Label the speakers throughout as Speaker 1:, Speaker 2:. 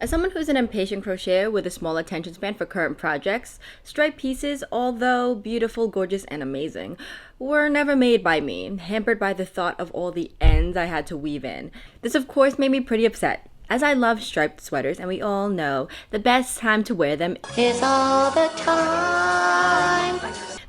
Speaker 1: As someone who's an impatient crocheter with a small attention span for current projects, striped pieces, although beautiful, gorgeous, and amazing, were never made by me, hampered by the thought of all the ends I had to weave in. This of course made me pretty upset, as I love striped sweaters and we all know the best time to wear them is all the time.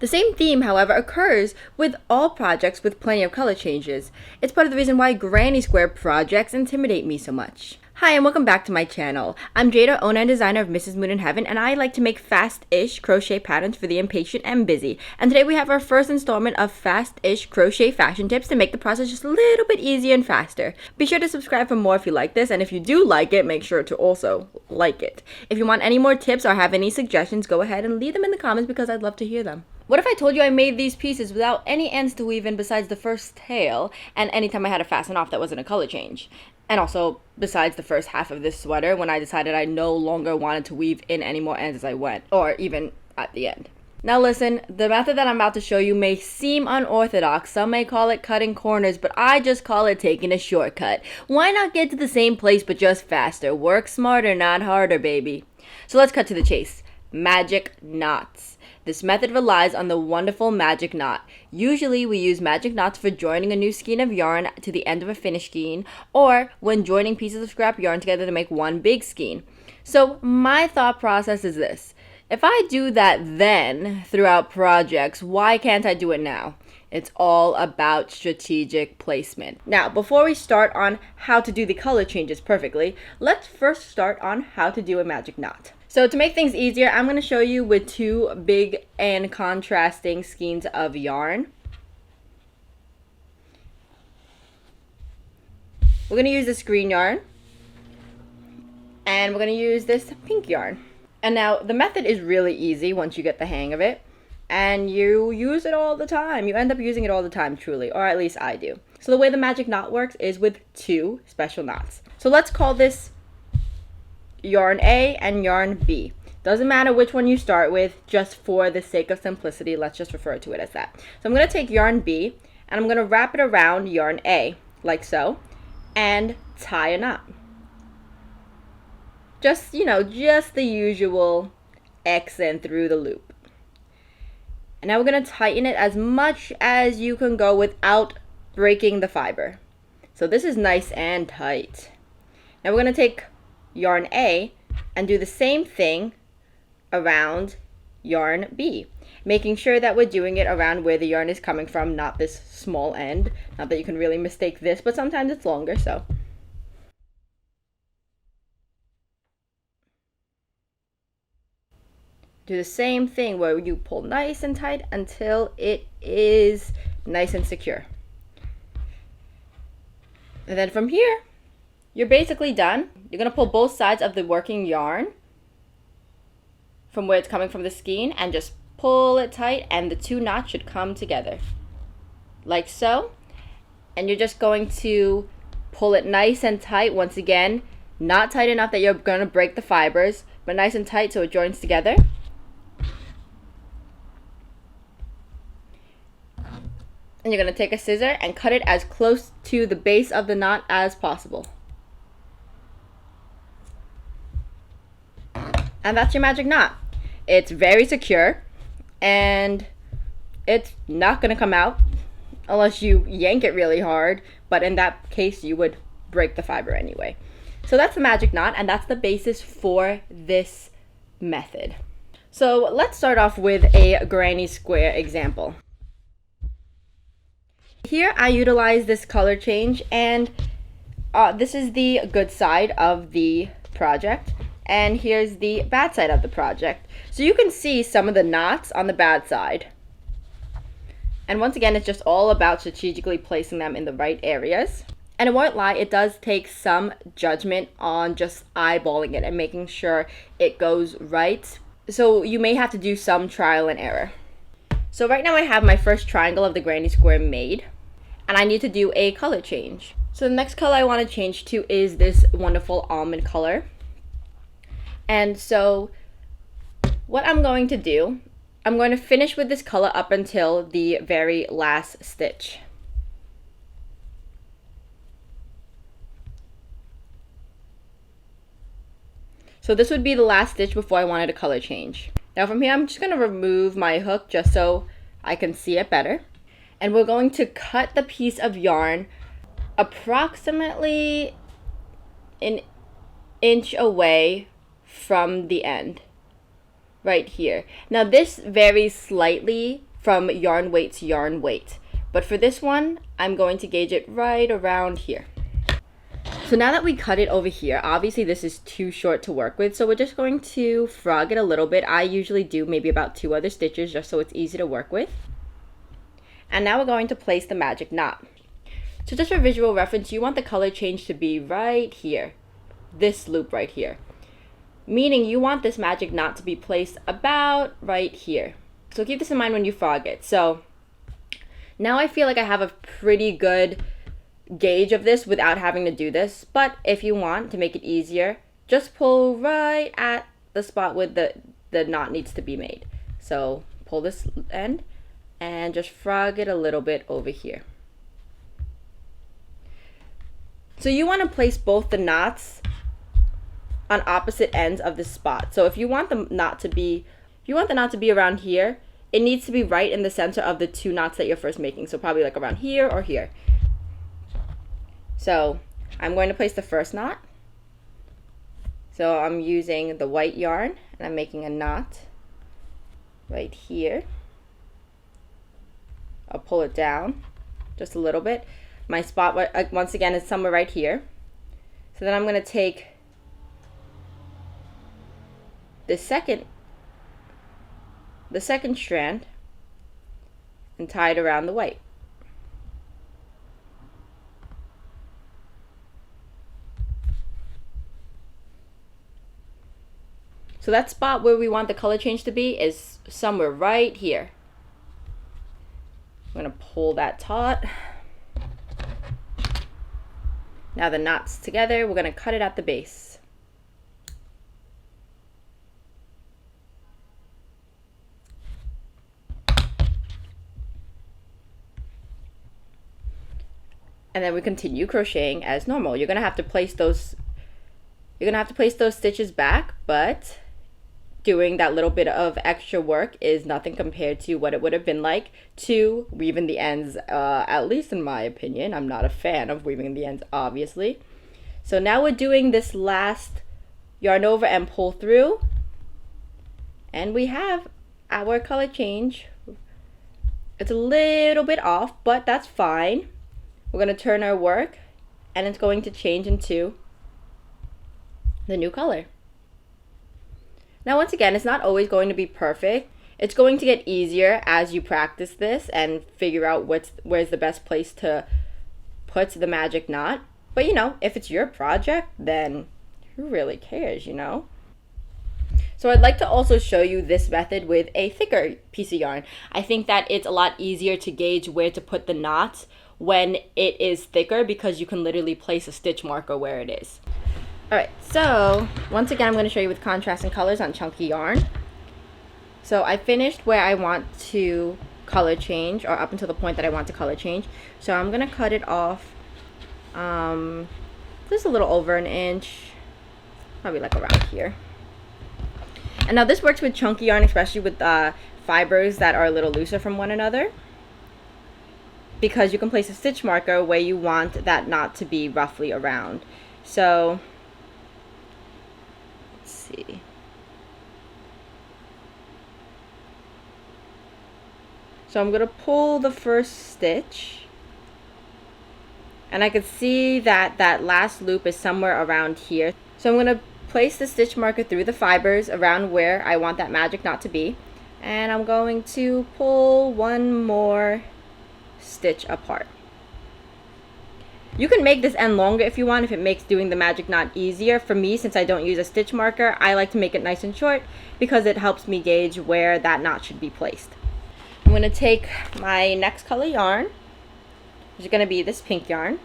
Speaker 1: The same theme, however, occurs with all projects with plenty of color changes. It's part of the reason why granny square projects intimidate me so much. Hi and welcome back to my channel. I'm Jada, owner and designer of Mrs. Moon in Heaven, and I like to make fast-ish crochet patterns for the impatient and busy. And today we have our first installment of fast-ish crochet fashion tips to make the process just a little bit easier and faster. Be sure to subscribe for more if you like this, and if you do like it, make sure to also like it. If you want any more tips or have any suggestions, go ahead and leave them in the comments because I'd love to hear them. What if I told you I made these pieces without any ends to weave in besides the first tail, and anytime I had to fasten off that wasn't a color change? And also, besides the first half of this sweater, when I decided I no longer wanted to weave in any more ends as I went, or even at the end. Now listen, the method that I'm about to show you may seem unorthodox. Some may call it cutting corners, but I just call it taking a shortcut. Why not get to the same place but just faster? Work smarter, not harder, baby. So let's cut to the chase. Magic knots. This method relies on the wonderful magic knot. Usually we use magic knots for joining a new skein of yarn to the end of a finished skein, or when joining pieces of scrap yarn together to make one big skein. So my thought process is this. If I do that then throughout projects, why can't I do it now? It's all about strategic placement. Now, before we start on how to do the color changes perfectly, let's first start on how to do a magic knot. So to make things easier, I'm going to show you with two big and contrasting skeins of yarn. We're going to use this green yarn, and we're going to use this pink yarn. And now the method is really easy once you get the hang of it, and you use it all the time. You end up using it all the time, truly, or at least I do. So the way the magic knot works is with two special knots. So let's call this yarn A and yarn B. Doesn't matter which one you start with, just for the sake of simplicity, let's just refer to it as that. So I'm going to take yarn B and I'm going to wrap it around yarn A, like so, and tie a knot. Just, just the usual X and through the loop. And now we're going to tighten it as much as you can go without breaking the fiber. So this is nice and tight. Now we're going to take yarn A and do the same thing around yarn B, making sure that we're doing it around where the yarn is coming from, not this small end. Not that you can really mistake this, but sometimes it's longer, so. Do the same thing where you pull nice and tight until it is nice and secure. And then from here, you're basically done. You're going to pull both sides of the working yarn from where it's coming from the skein and just pull it tight, and the two knots should come together like so. And you're just going to pull it nice and tight. Once again, not tight enough that you're going to break the fibers, but nice and tight so it joins together. And you're going to take a scissor and cut it as close to the base of the knot as possible. And that's your magic knot. It's very secure, and it's not going to come out unless you yank it really hard, but in that case you would break the fiber anyway. So that's the magic knot, and that's the basis for this method. So let's start off with a granny square example. Here I utilize this color change, and this is the good side of the project. And here's the bad side of the project. So you can see some of the knots on the bad side. And once again, it's just all about strategically placing them in the right areas. And I won't lie, it does take some judgment on just eyeballing it and making sure it goes right. So you may have to do some trial and error. So right now I have my first triangle of the granny square made, and I need to do a color change. So the next color I want to change to is this wonderful almond color. And so what I'm going to do, I'm going to finish with this color up until the very last stitch. So this would be the last stitch before I wanted to color change. Now from here, I'm just going to remove my hook just so I can see it better. And we're going to cut the piece of yarn approximately an inch away from the end, right here. Now this varies slightly from yarn weight to yarn weight, but for this one, I'm going to gauge it right around here. So now that we cut it over here, obviously this is too short to work with, so we're just going to frog it a little bit. I usually do maybe about 2 other stitches just so it's easy to work with. And now we're going to place the magic knot. So just for visual reference, you want the color change to be right here, this loop right here. Meaning you want this magic knot to be placed about right here. So keep this in mind when you frog it. So now I feel like I have a pretty good gauge of this without having to do this, but if you want to make it easier, just pull right at the spot where the knot needs to be made. So pull this end and just frog it a little bit over here. So you want to place both the knots on opposite ends of the spot. So if you want the knot to be around here, it needs to be right in the center of the 2 knots that you're first making. So probably like around here or here. So I'm going to place the first knot. So I'm using the white yarn and I'm making a knot right here. I'll pull it down just a little bit. My spot, once again, is somewhere right here. So then I'm going to take the second strand and tie it around the white. So that spot where we want the color change to be is somewhere right here. I'm going to pull that taut. Now the knot's together, we're going to cut it at the base. And then we continue crocheting as normal. You're going to have to place those stitches back, but doing that little bit of extra work is nothing compared to what it would have been like to weaving the ends, at least in my opinion. I'm not a fan of weaving the ends, obviously. So now we're doing this last yarn over and pull through, and we have our color change. It's a little bit off, but that's fine. We're going to turn our work, and it's going to change into the new color. Now once again, it's not always going to be perfect. It's going to get easier as you practice this and figure out where's the best place to put the magic knot. But you know, if it's your project, then who really cares, you know? So I'd like to also show you this method with a thicker piece of yarn. I think that it's a lot easier to gauge where to put the knots when it is thicker because you can literally place a stitch marker where it is. Alright, so once again I'm going to show you with contrasting colors on chunky yarn. So I finished where I want to color change, or up until the point that I want to color change. So I'm going to cut it off just a little over an inch, probably like around here. And now this works with chunky yarn, especially with fibers that are a little looser from one another, because you can place a stitch marker where you want that knot to be roughly around. So see. So I'm going to pull the first stitch, and I can see that that last loop is somewhere around here. So I'm going to place the stitch marker through the fibers around where I want that magic knot to be, and I'm going to pull one more stitch apart. You can make this end longer if you want, if it makes doing the magic knot easier. For me, since I don't use a stitch marker, I like to make it nice and short because it helps me gauge where that knot should be placed. I'm going to take my next color yarn, which is going to be this pink yarn.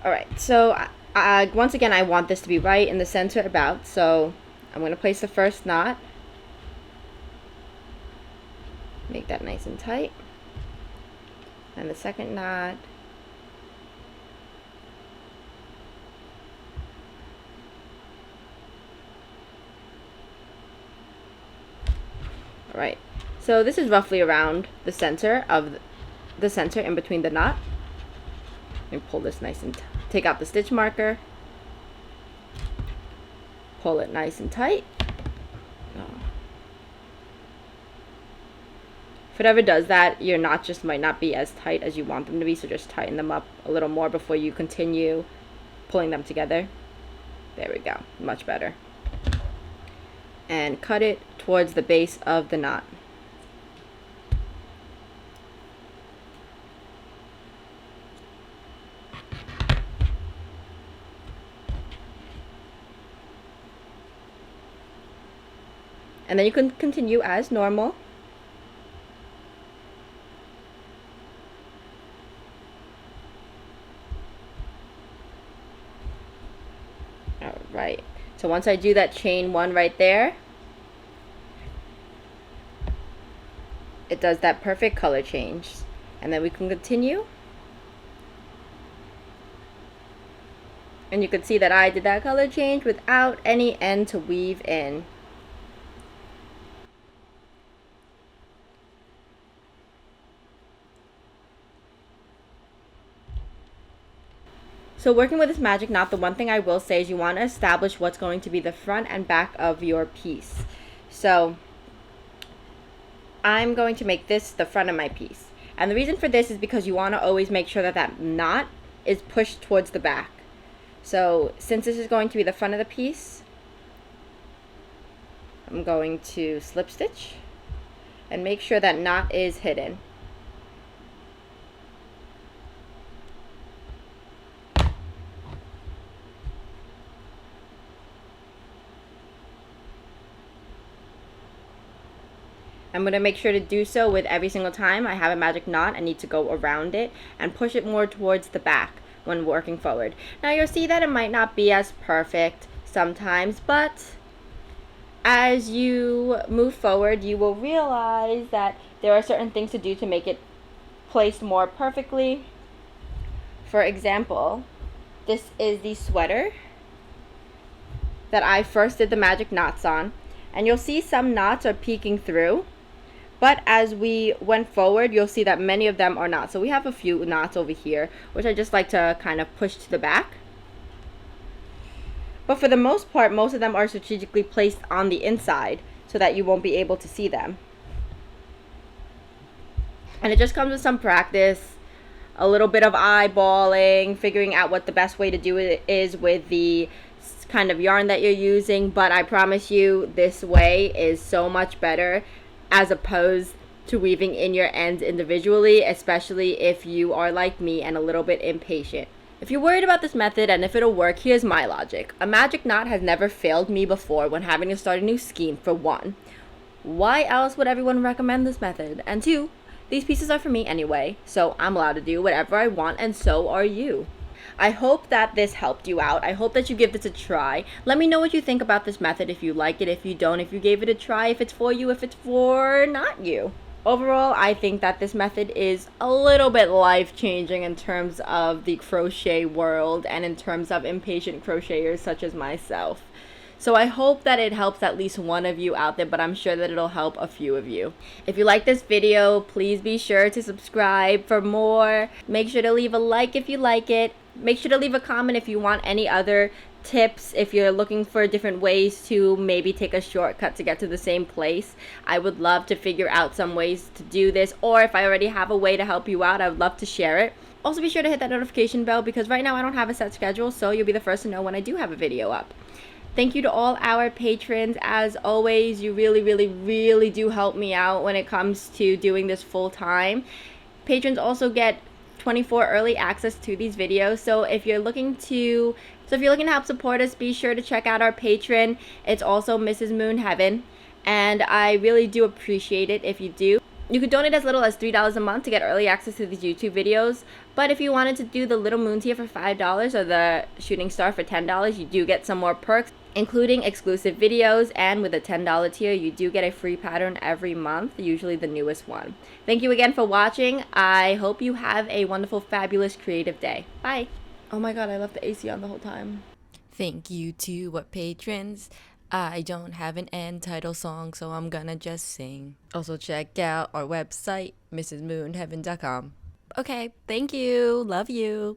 Speaker 1: Alright, so once again I want this to be right in the center about, so I'm going to place the first knot, make that nice and tight, and the second knot. All right, so this is roughly around the center in between the knot. Let me pull this nice and take out the stitch marker, pull it nice and tight. If it ever does that, your knots just might not be as tight as you want them to be, so just tighten them up a little more before you continue pulling them together. There we go, much better. And cut it towards the base of the knot. And then you can continue as normal. Alright, so once I do that chain 1 right there, it does that perfect color change. And then we can continue. And you can see that I did that color change without any end to weave in. So working with this magic knot, the one thing I will say is you want to establish what's going to be the front and back of your piece. So I'm going to make this the front of my piece. And the reason for this is because you want to always make sure that that knot is pushed towards the back. So since this is going to be the front of the piece, I'm going to slip stitch and make sure that knot is hidden. I'm going to make sure to do so with every single time I have a magic knot. I need to go around it and push it more towards the back when working forward. Now you'll see that it might not be as perfect sometimes, but as you move forward, you will realize that there are certain things to do to make it placed more perfectly. For example, this is the sweater that I first did the magic knots on, and you'll see some knots are peeking through. But as we went forward, you'll see that many of them are not. So we have a few knots over here, which I just like to kind of push to the back. But for the most part, most of them are strategically placed on the inside so that you won't be able to see them. And it just comes with some practice, a little bit of eyeballing, figuring out what the best way to do it is with the kind of yarn that you're using. But I promise you, this way is so much better as opposed to weaving in your ends individually, especially if you are like me and a little bit impatient. If you're worried about this method and if it'll work, here's my logic. A magic knot has never failed me before when having to start a new scheme, for one. Why else would everyone recommend this method? And two, these pieces are for me anyway, so I'm allowed to do whatever I want, and so are you. I hope that this helped you out. I hope that you give this a try. Let me know what you think about this method, if you like it, if you don't, if you gave it a try, if it's for you, if it's for not you. Overall, I think that this method is a little bit life-changing in terms of the crochet world and in terms of impatient crocheters such as myself. So I hope that it helps at least one of you out there, but I'm sure that it'll help a few of you. If you like this video, please be sure to subscribe for more. Make sure to leave a like if you like it. Make sure to leave a comment if you want any other tips, if you're looking for different ways to maybe take a shortcut to get to the same place. I would love to figure out some ways to do this, or if I already have a way to help you out, I would love to share it. Also be sure to hit that notification bell, because right now I don't have a set schedule, so you'll be the first to know when I do have a video up. Thank you to all our patrons. As always, you really do help me out when it comes to doing this full time. Patrons also get 24 early access to these videos, so if you're looking to help support us, be sure to check out our Patreon. It's also Mrs. Moon Heaven, and I really do appreciate it if you do. You could donate as little as $3 a month to get early access to these YouTube videos, but if you wanted to do the Little Moon tier for $5 or the Shooting Star for $10, you do get some more perks, including exclusive videos, and with a $10 tier, you do get a free pattern every month, usually the newest one. Thank you again for watching. I hope you have a wonderful, fabulous, creative day. Bye. Oh my god, I left the AC on the whole time. Thank you to what patrons. I don't have an end title song, so I'm gonna just sing. Also, check out our website, mrsmoonheaven.com. Okay, thank you. Love you.